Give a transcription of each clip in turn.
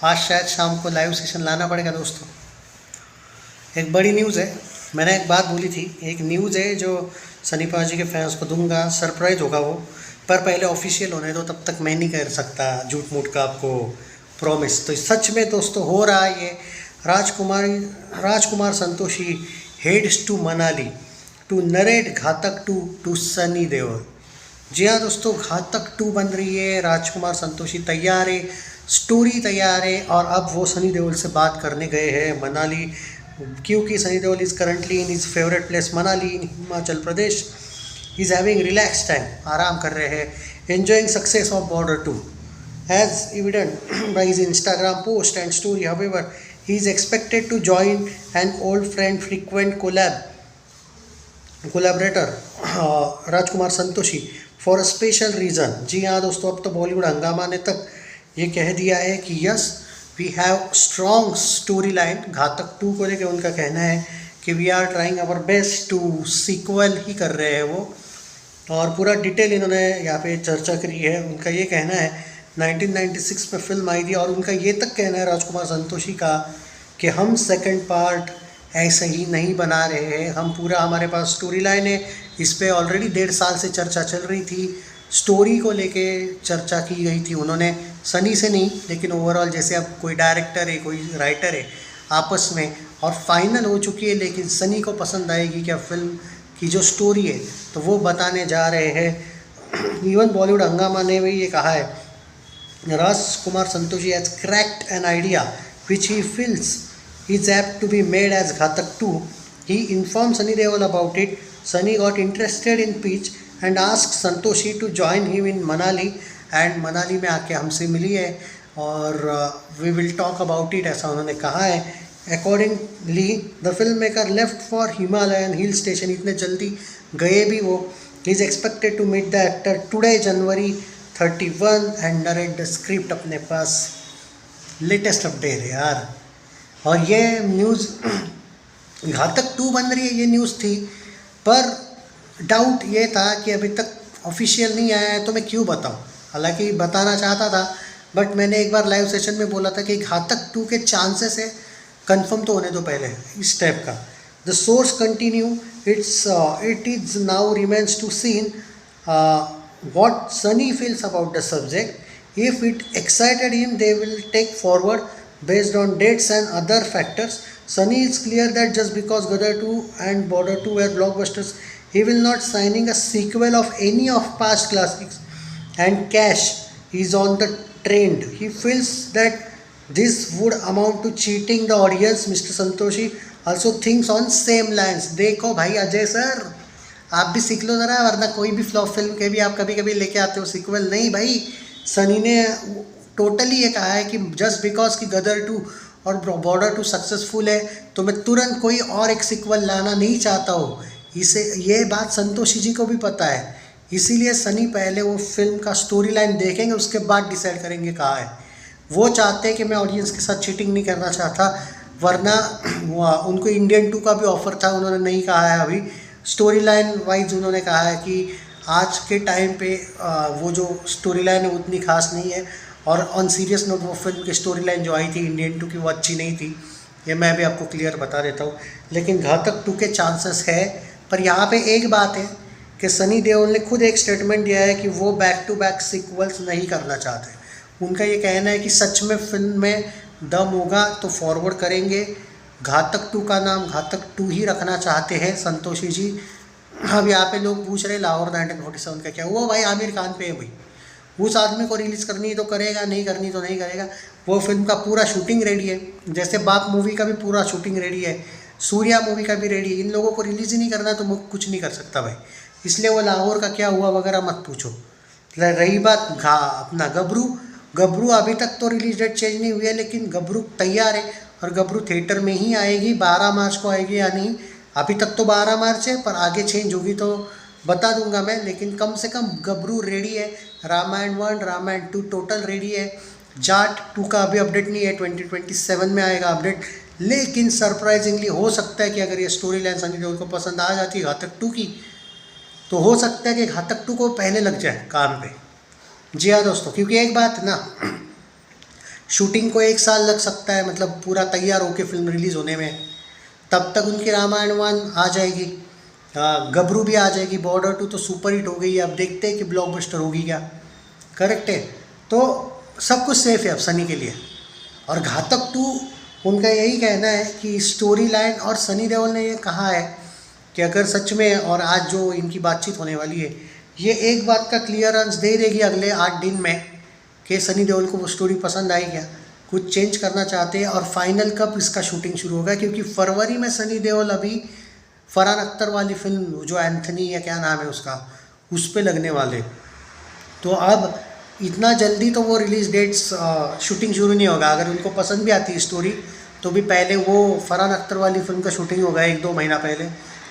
आज शायद शाम को लाइव सेशन लाना पड़ेगा दोस्तों। एक बड़ी न्यूज़ है, मैंने एक बात बोली थी, एक न्यूज़ है जो सनी पाजी के फैंस को दूंगा, सरप्राइज होगा वो, पर पहले ऑफिशियल होने दो, तब तक मैं नहीं कर सकता झूठ मूठ का आपको प्रॉमिस। तो सच में दोस्तों हो रहा है ये। Rajkumar Santoshi heads to Manali to narrate Ghatak to Sunny Deol. जी हाँ दोस्तों, घातक 2 बन रही है, राजकुमार संतोषी तैयार है, स्टोरी तैयार है, और अब वो सनी देओल से बात करने गए हैं मनाली, क्योंकि Sunny Deol is currently in his favourite place Manali in Himachal Pradesh. He is having relax time, आराम कर रहे हैं, enjoying success of Border 2 as evident by his Instagram post and story. However he is expected to join an old friend frequent collaborator Rajkumar Santoshi for a special reason. जी हाँ दोस्तों, अब तो बॉलीवुड हंगामा ने तक ये कह दिया है कि yes we have strong story line. Ghatak 2 को लेकर उनका कहना है कि we are trying our best to sequel ही कर रहे हैं वो, और पूरा डिटेल इन्होंने यहाँ पे चर्चा करी है। उनका ये कहना है 1996 में फिल्म आई थी, और उनका ये तक कहना है राजकुमार संतोषी का कि हम सेकंड पार्ट ऐसे ही नहीं बना रहे हैं, हम पूरा, हमारे पास स्टोरी लाइन है, इस पे ऑलरेडी 1.5 साल से चर्चा चल रही थी, स्टोरी को लेके चर्चा की गई थी उन्होंने, सनी से नहीं लेकिन ओवरऑल, जैसे अब कोई डायरेक्टर है कोई राइटर है आपस में, और फाइनल हो चुकी है, लेकिन सनी को पसंद आएगी क्या फिल्म की जो स्टोरी है, तो वो बताने जा रहे हैं। इवन बॉलीवुड हंगामा ने भी ये कहा है, Rajkumar Santoshi has cracked an idea which he feels is apt to be made as Ghatak 2. He informed Sunny Deol about it. Sunny got interested in pitch and asked Santoshi to join him in Manali, and Manali में आके हमसे मिली है और we will talk about it, ऐसा उन्होंने कहा है। Accordingly, the filmmaker left for Himalayan hill station, इतने जल्दी गए भी वो। He is expected to meet the actor today January 31 and narrate the script अपने पास। लेटेस्ट अपडेट है यार, और ये न्यूज़ घातक 2 बन रही है, ये न्यूज़ थी, पर डाउट ये था कि अभी तक ऑफिशियल नहीं आया है, तो मैं क्यों बताऊं। हालांकि बताना चाहता था, बट मैंने एक बार लाइव सेशन में बोला था कि घातक 2 के चांसेस है, कंफर्म तो होने दो पहले इस टाइप का। The source continue, it is now remains to seen what Sunny feels about the subject. If it excited him, they will take forward based on dates and other factors. Sunny is clear that just because Gadar 2 and Border 2 were blockbusters, he will not signing a sequel of any of past classics. And cash is on the trend. He feels that this would amount to cheating the audience. Mr. Santoshi also thinks on same lines. देखो भाई Ajay sir, आप भी सीख लो ज़रा, वरना कोई भी flop film के भी आप कभी कभी लेके आते हो सीक्वल। नहीं भाई, सनी ने टोटली ये कहा है कि जस्ट बिकॉज कि गदर 2 और बॉर्डर 2 सक्सेसफुल है, तो मैं तुरंत कोई और एक सीक्वल लाना नहीं चाहता हूँ। इसे ये बात संतोषी जी को भी पता है, इसीलिए सनी पहले वो फिल्म का स्टोरी लाइन देखेंगे, उसके बाद डिसाइड करेंगे कहाँ है। वो चाहते हैं कि मैं ऑडियंस के साथ चीटिंग नहीं करना चाहता, वरना उनको इंडियन 2 का भी ऑफर था, उन्होंने नहीं कहा है अभी। स्टोरी लाइन वाइज उन्होंने कहा है कि आज के टाइम पे वो जो स्टोरी लाइन है उतनी खास नहीं है, और ऑन सीरियस नोट वो फिल्म की स्टोरी लाइन जो आई थी इंडियन 2 की, वो अच्छी नहीं थी, ये मैं भी आपको क्लियर बता देता हूँ। लेकिन घातक 2 के चांसेस है, पर यहाँ पे एक बात है कि सनी देओल ने खुद एक स्टेटमेंट दिया है कि वो बैक टू बैक सीक्वल्स नहीं करना चाहते। उनका ये कहना है कि सच में फिल्म में दम होगा तो फॉरवर्ड करेंगे। घातक 2 का नाम घातक 2 ही रखना चाहते हैं संतोषी जी। अब यहाँ पे लोग पूछ रहे लाहौर 1947 का क्या हुआ। भाई आमिर खान पे है भाई, उस आदमी को रिलीज़ करनी तो करेगा, नहीं करनी तो नहीं करेगा। वो फिल्म का पूरा शूटिंग रेडी है, जैसे बाप मूवी का भी पूरा शूटिंग रेडी है, सूर्या मूवी का भी रेडी है। इन लोगों को रिलीज़ ही नहीं करना तो कुछ नहीं कर सकता भाई, इसलिए वो लाहौर का क्या हुआ वगैरह मत पूछो। रही बात अपना गबरू अभी तक तो रिलीज डेट चेंज नहीं हुई है, लेकिन गबरू तैयार है, और गबरू थिएटर में ही आएगी। 12 मार्च को आएगी या नहीं, अभी तक तो 12 मार्च है, पर आगे चेंज होगी तो बता दूंगा मैं, लेकिन कम से कम गबरू रेडी है। रामायण 1 रामायण 2 टोटल रेडी है। जाट 2 का अभी अपडेट नहीं है, 2027 में आएगा अपडेट। लेकिन सरप्राइजिंगली हो सकता है कि अगर ये स्टोरी लाइन सनी देओल को पसंद आ जाती है घातक 2 की, तो हो सकता है कि घातक 2 को पहले लग जाए काम पे। जी हाँ दोस्तों, क्योंकि एक बात ना, शूटिंग को 1 साल लग सकता है, मतलब पूरा तैयार होकर फिल्म रिलीज़ होने में। तब तक उनकी रामायण वन आ जाएगी, गबरू भी आ जाएगी। बॉर्डर 2 तो सुपर हिट हो गई है, अब देखते हैं कि ब्लॉकबस्टर होगी क्या। करेक्ट है, तो सब कुछ सेफ है अब सनी के लिए। और घातक 2 उनका यही कहना है कि स्टोरी लाइन, और सनी देओल ने ये कहा है कि अगर सच में, और आज जो इनकी बातचीत होने वाली है, ये एक बात का क्लियरेंस दे देगी अगले 8 दिन में कि सनी देओल को वो स्टोरी पसंद आई क्या, कुछ चेंज करना चाहते हैं, और फाइनल कब इसका शूटिंग शुरू होगा। क्योंकि फरवरी में सनी देओल अभी फरहान अख्तर वाली फिल्म जो एंथनी या क्या नाम है उसका, उस पर लगने वाले। तो अब इतना जल्दी तो वो रिलीज़ डेट्स शूटिंग शुरू नहीं होगा। अगर उनको पसंद भी आती है स्टोरी तो भी पहले वो फरहान अख्तर वाली फिल्म का शूटिंग होगा 1-2 महीना पहले,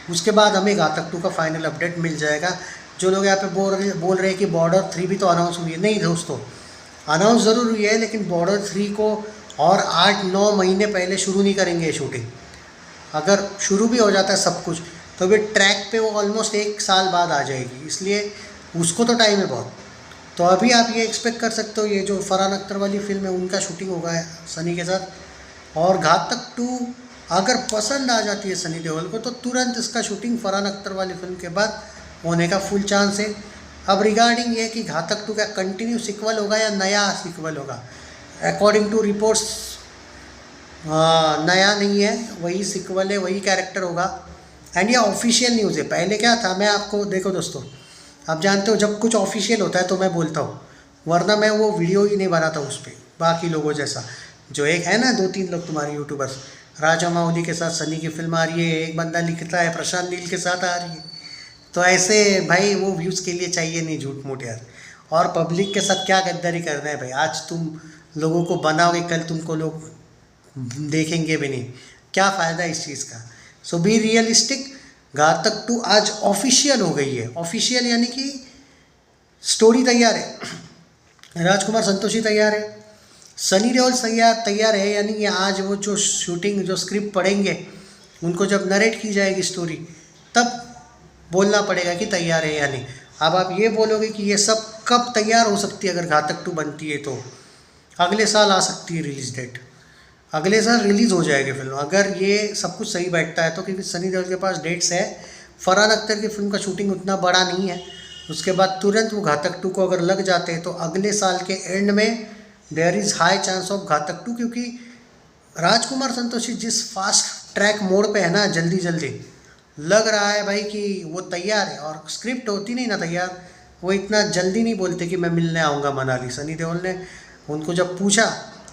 उसके बाद हमें घातक 2 का फाइनल अपडेट मिल जाएगा। जो लोग यहाँ पे बोल रहे हैं कि बॉर्डर 3 भी तो अनाउंस हुई है, नहीं दोस्तों, अनाउंस ज़रूर हुई है, लेकिन बॉर्डर 3 को और 8-9 महीने पहले शुरू नहीं करेंगे शूटिंग। अगर शुरू भी हो जाता है सब कुछ तो भी ट्रैक पे वो ऑलमोस्ट 1 साल बाद आ जाएगी, इसलिए उसको तो टाइम है बहुत। तो अभी आप ये एक्सपेक्ट कर सकते हो ये जो फरहान अख्तर वाली फिल्म है उनका शूटिंग होगा सनी के साथ। और घातक 2 अगर पसंद आ जाती है सनी देओल को तो तुरंत इसका शूटिंग फरहान अख्तर वाली फिल्म के बाद होने का फुल चांस है। अब रिगार्डिंग ये कि घातक 2 का कंटिन्यू सीक्वल होगा या नया सीक्वल होगा, अकॉर्डिंग टू रिपोर्ट्स नया नहीं है, वही सीक्वल है, वही कैरेक्टर होगा। एंड ये ऑफिशियल न्यूज़ है। पहले क्या था, मैं आपको देखो दोस्तों, आप जानते हो जब कुछ ऑफिशियल होता है तो मैं बोलता हूँ, वरना मैं वो वीडियो ही नहीं बनाता उस पर बाकी लोगों जैसा। जो एक है ना 2-3 लोग तुम्हारे यूट्यूबर्स, राजा मौली के साथ सनी की फिल्म आ रही है, एक बंदा लिखता है प्रशांत नील के साथ आ रही है, तो ऐसे भाई वो व्यूज़ के लिए चाहिए नहीं झूठ मूठ यार। और पब्लिक के साथ क्या गद्दारी करना है भाई, आज तुम लोगों को बनाओगे कल तुमको लोग देखेंगे भी नहीं, क्या फ़ायदा इस चीज़ का। सो बी रियलिस्टिक। घातक 2 आज ऑफिशियल हो गई है, ऑफिशियल यानी कि स्टोरी तैयार है, राजकुमार संतोषी तैयार है, सनी देओल तैयार है, यानी कि आज वो जो शूटिंग जो स्क्रिप्ट पढ़ेंगे उनको जब नरेट की जाएगी स्टोरी तब बोलना पड़ेगा कि तैयार है या नहीं। अब आप ये बोलोगे कि ये सब कब तैयार हो सकती है, अगर घातक 2 बनती है तो अगले साल आ सकती है रिलीज़ डेट, अगले साल रिलीज़ हो जाएगी फिल्म अगर ये सब कुछ सही बैठता है तो। क्योंकि सनी देओल के पास डेट्स है, फरहान अख्तर की फिल्म का शूटिंग उतना बड़ा नहीं है, उसके बाद तुरंत वो घातक 2 को अगर लग जाते हैं तो अगले साल के एंड में there is high chance of घातक 2। क्योंकि राजकुमार संतोषी जिस फास्ट ट्रैक मोड पे है ना, जल्दी जल्दी लग रहा है भाई कि वो तैयार है, और स्क्रिप्ट होती नहीं ना तैयार, वो इतना जल्दी नहीं बोलते कि मैं मिलने आऊँगा मनाली। सनी देओल ने उनको जब पूछा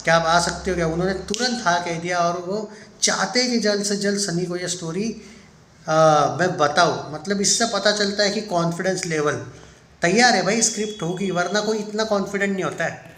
क्या आप आ सकते हो क्या, उन्होंने तुरंत हाँ कह दिया, और वो चाहते हैं कि जल्द से जल्द सनी को ये स्टोरी मैं बताऊँ। मतलब इससे पता चलता है कि कॉन्फिडेंस लेवल तैयार है भाई, स्क्रिप्ट होगी, वरना कोई इतना कॉन्फिडेंट नहीं होता है।